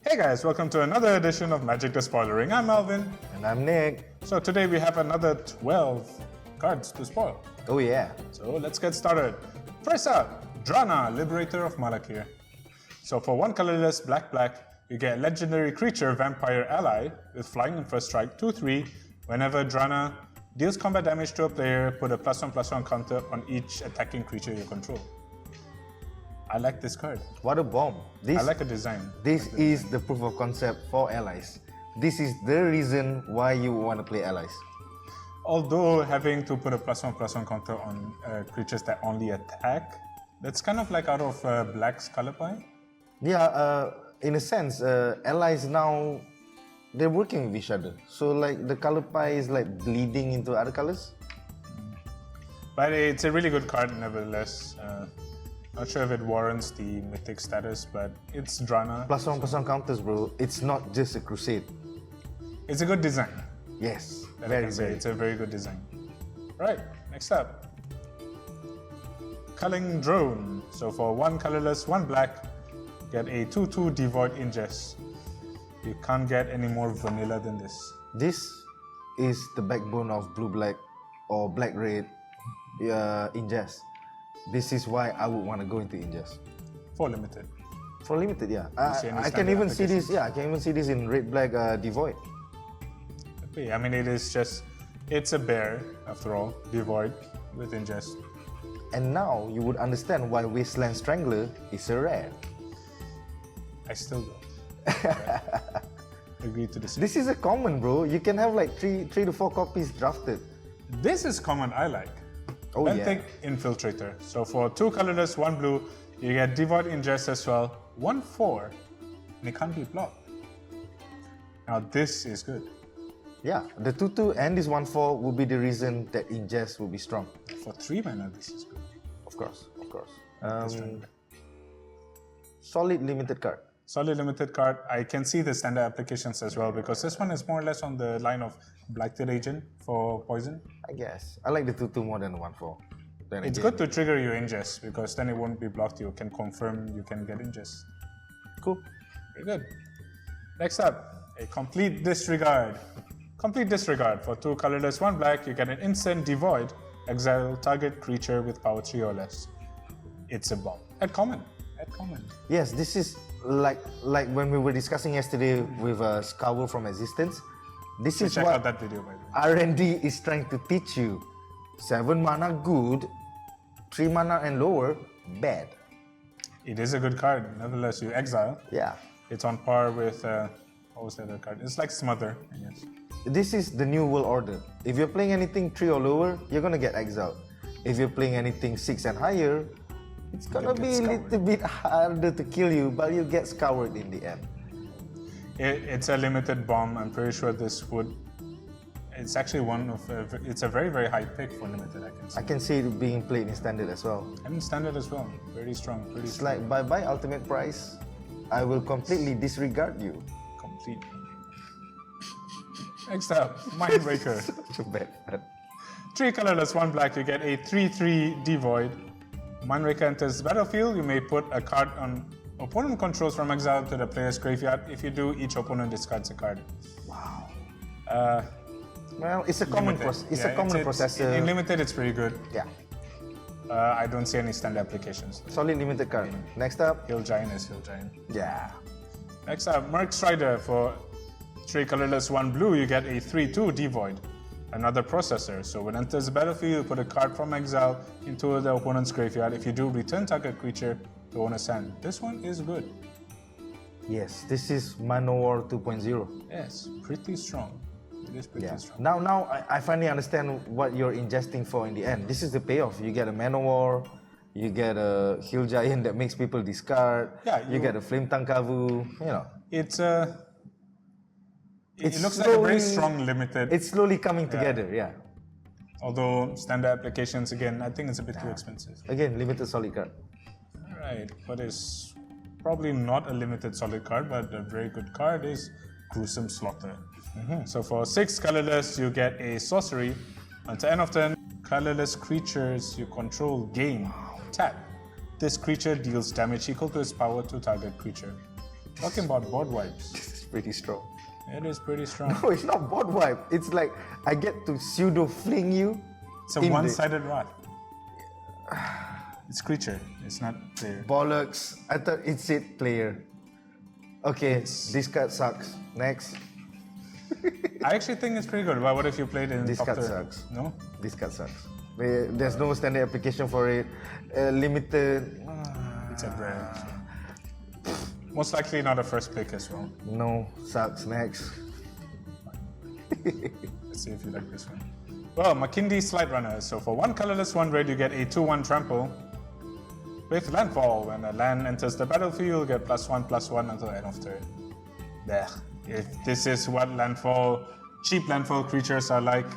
Hey guys, welcome to another edition of Magic the Spoilering. I'm Alvin. And I'm Nick. So today we have another 12 cards to spoil. Oh yeah. So let's get started. First up, Drana, Liberator of Malakir. So for 1 colorless black, you get a legendary creature vampire ally with flying and first strike 2/3. Whenever Drana deals combat damage to a player, put a +1/+1 counter on each attacking creature you control. I like this card. What a bomb. I like the design. This is the proof of concept for allies. This is the reason why you want to play allies. Although having to put a +1/+1 counter on creatures that only attack, that's kind of like out of Black's color pie. Yeah, in a sense, allies now, they're working with each other. So like the color pie is like bleeding into other colors. But it's a really good card nevertheless. Not sure if it warrants the mythic status, but it's Drana. +1/+1 counters, bro. It's not just a crusade. It's a good design. Yes, Very. It's a very good design. Right, next up. Culling Drone. So for 1 colorless, 1 black, get a 2/2 devoid ingest. You can't get any more vanilla than this. This is the backbone of blue-black or black-red ingest. This is why I would want to go into ingest. For limited. For limited, yeah. I can standard even see this. applications? Yeah, I can even see this in red-black devoid. Okay, I mean, it's a bear, after all, devoid with ingest. And now you would understand why Wasteland Strangler is a rare. I still don't. Agree to disagree. This is a common, bro. You can have like 3 to 4 copies drafted. This is common I like. Oh Benthic yeah. Infiltrator. So for 2 colorless, 1 blue, you get devoid ingest as well. 1/4, and it can't be blocked. Now this is good. Yeah, the 2/2 and this 1/4 will be the reason that ingest will be strong. For 3 mana, this is good. Of course. Right. Solid limited card. Solid limited card. I can see the standard applications as well because this one is more or less on the line of Blighted Agent for poison. I guess. I like the 2/2 more than the 1/4. Then It's good to trigger your ingest because then it won't be blocked. You can confirm you can get ingest. Cool. Very good. Next up, a complete disregard. Complete disregard. For 2 colorless, 1 black, you get an instant devoid. Exile target creature with power 3 or less. It's a bomb. At common. Yes, this is like when we were discussing yesterday with Scour from Existence. This is Check what out that video, by the way. R&D is trying to teach you. 7 mana good, 3 mana and lower, bad. It is a good card. Nevertheless, you exile. Yeah. It's on par with, what was the other card? It's like Smother, I guess. This is the new world order. If you're playing anything 3 or lower, you're gonna get exiled. If you're playing anything 6 and higher, it's gonna be a little bit harder to kill you, but you get scoured in the end. It's a limited bomb. I'm pretty sure this would... It's actually it's a very, very high pick for limited, I can see. I can see it being played in standard as well. And in standard as well. Very strong, pretty It's strong. like bye-bye ultimate price. I will completely disregard you. Completely. Next up, Mind Raker. Such a bad card. 3 colorless, 1 black, you get a 3/3 devoid. Mind Raker enters the battlefield, you may put a card on opponent controls from exile to the player's graveyard. If you do, each opponent discards a card. Wow. Uh, Well, it's a common processor. In limited, it's pretty good. Yeah. I don't see any standard applications. Solid limited card. Next up. Hill Giant is Hill Giant. Yeah. Next up, Murk Strider. For 3 colorless, 1 blue, you get a 3/2 devoid. Another processor. So when it enters the battlefield, you put a card from exile into the opponent's graveyard. If you do, return target creature to owner's hand. This one is good. Yes, this is Manowar 2.0. Yes, pretty strong. It is pretty strong. Now I finally understand what you're ingesting for in the end. This is the payoff. You get a Manowar, you get a Hill Giant that makes people discard. Yeah, you get a Flame Tankavu. You know, it looks like a very strong limited. It's slowly coming together. Yeah. Although standard applications, again, I think it's a bit too expensive. Again, limited solid card. All right, but it's probably not a limited solid card, but a very good card is Gruesome Slaughter. So for 6 colorless, you get a sorcery. Until end of turn, colorless creatures you control gain tap. This creature deals damage equal to its power to target creature. Talking about board wipes. This is pretty strong. It is pretty strong. No, it's not board wipe. It's like I get to pseudo fling you. It's a one-sided rod. It's creature. It's not player. Bollocks. I thought it's it player. Okay, this card sucks. Next. I actually think it's pretty good. But what if you played in This top card third? sucks. No? This card sucks. There's no standard application for it. Limited. It's a rare. Most likely not a first pick as well. No, sucks. Next. Let's see if you like this one. Well, Makindi Sliderunner. So for 1 colorless 1 red, you get a 2/1 trample with landfall. When a land enters the battlefield, you'll get +1/+1 until end of turn. Blech. If this is what landfall, cheap landfall creatures are like,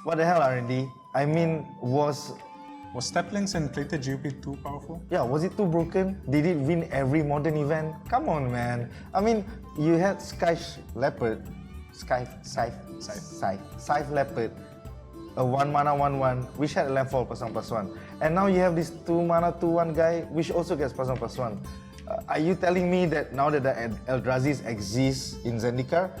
What the hell, R&D? I mean, was Steplings and plated GP too powerful? was it too broken? Did it win every modern event? Come on, man. I mean, you had Scythe Leopard, Scythe Leopard, a 1 mana 1/1, which had a landfall +1/+1, and now you have this 2 mana 2/1 guy, which also gets +1/+1. Are you telling me that now that the Eldrazi's exist in Zendikar,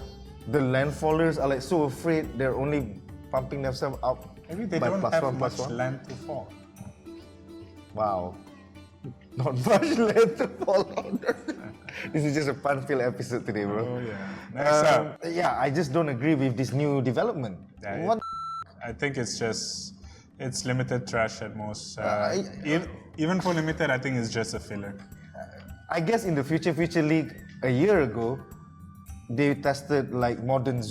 the landfallers are like so afraid they're only pumping themselves up? Maybe they by don't have +1/+1? much land to fall. Wow. Not much land to fall under. This is just a fun-filled episode today, bro. Oh yeah. Next up. Yeah, I just don't agree with this new development. Yeah, What? I think it's limited trash at most. Even for limited, I think it's just a filler. I guess in the Future League a year ago, they tested like modern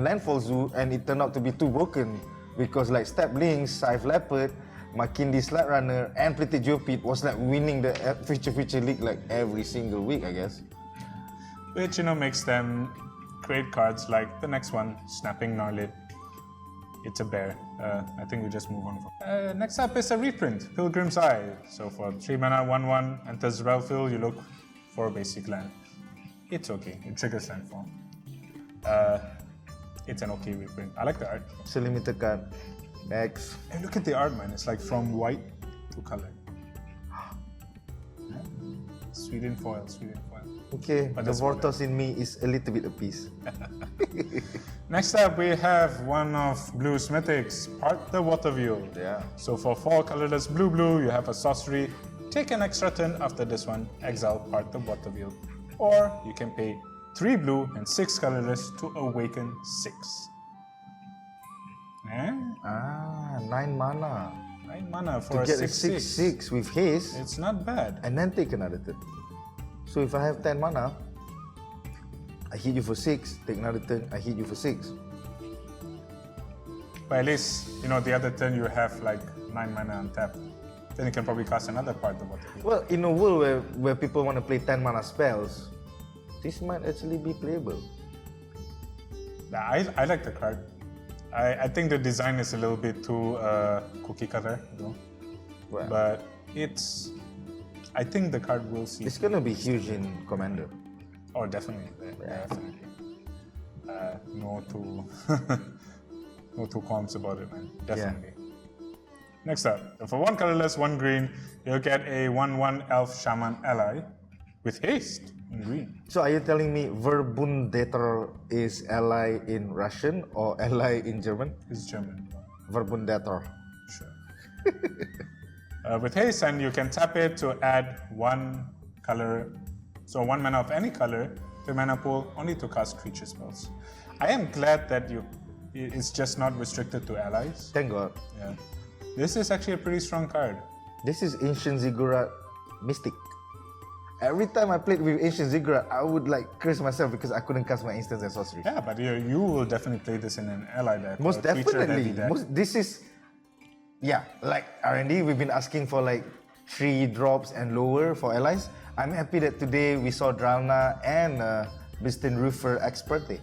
landfall zoo, and it turned out to be too broken because like Steplings, Scythe Leopard, Makindi Sliderunner, and Plated Geopit was like winning the Future League like every single week, I guess. Which, makes them create cards like the next one, Snapping Gnarlid. It's a bear. I think we just move on. Next up is a reprint, Pilgrim's Eye. So for 3 mana, 1/1, enters the battlefield, you look for a basic land. It's okay, it triggers landfall. It's an okay reprint. I like the art. It's a limited card. Next. And look at the art, man. It's like from white to color. Sweden foil. Okay, But the that's Vortos in me is a little bit appeased. Next up, we have one of blue cymatics, Part the Waterveil. Yeah. So for 4 colorless blue, you have a sorcery. Take an extra turn after this one, exile Part the Waterveil. Or you can pay 3 blue and 6 colorless to awaken 6. 9 mana. 9 mana To for a get a 6/6. 6/6 with haste, It's not bad. and then take another turn. So if I have 10 mana, I hit you for 6, take another turn, I hit you for 6. But at least, the other turn you have like 9 mana untapped. Then you can probably cast another Part the Waterveil. Well, in a world where people want to play 10 mana spells, this might actually be playable. I like the card. I think the design is a little bit too cookie cutter, Well, but I think the card will see. it's gonna be huge in Commander. Oh, definitely. Definitely. No two, no two qualms about it, man. Definitely. Next up, for 1 colorless, 1 green, you'll get a 1/1 elf shaman ally with haste in green. So are you telling me Verbundator is ally in Russian or ally in German? It's German. Verbundator. Sure. With haste, and you can tap it to add 1 color, so 1 mana of any color to mana pool, only to cast creature spells. I am glad that it's just not restricted to allies. Thank God. Yeah. This is actually a pretty strong card. This is Ancient Ziggurat Mystic. Every time I played with Ancient Ziggurat, I would like curse myself because I couldn't cast my instants and sorcery. Yeah, but you will definitely play this in an ally deck. Most or a creature-heavy definitely. deck. This is, like R&D, we've been asking for like 3 drops and lower for allies. I'm happy that today we saw Drana and Bistin Roofer Experte.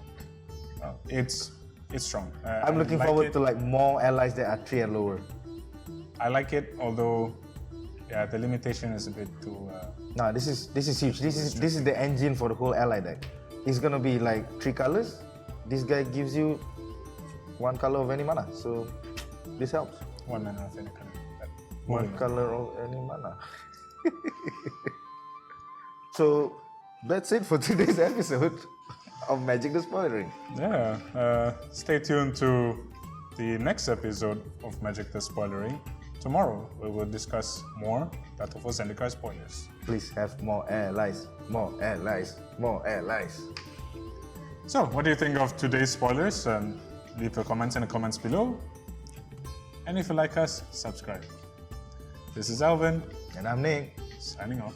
It's strong. I'm looking forward to like more allies that are 3 and lower. I like it, although the limitation is a bit too. No, this is huge. This is the engine for the whole ally deck. It's gonna be like 3 colors. This guy gives you 1 color of any mana, so this helps. 1 mana of any color. 1 color of any mana. So that's it for today's episode of Magic the Spoilering. Yeah, stay tuned to the next episode of Magic the Spoilering. Tomorrow we will discuss more Battle for Zendikar spoilers. Please have more allies, more allies, more allies. So, what do you think of today's spoilers? Leave your comments in the comments below. And if you like us, subscribe. This is Alvin. And I'm Nick. Signing off.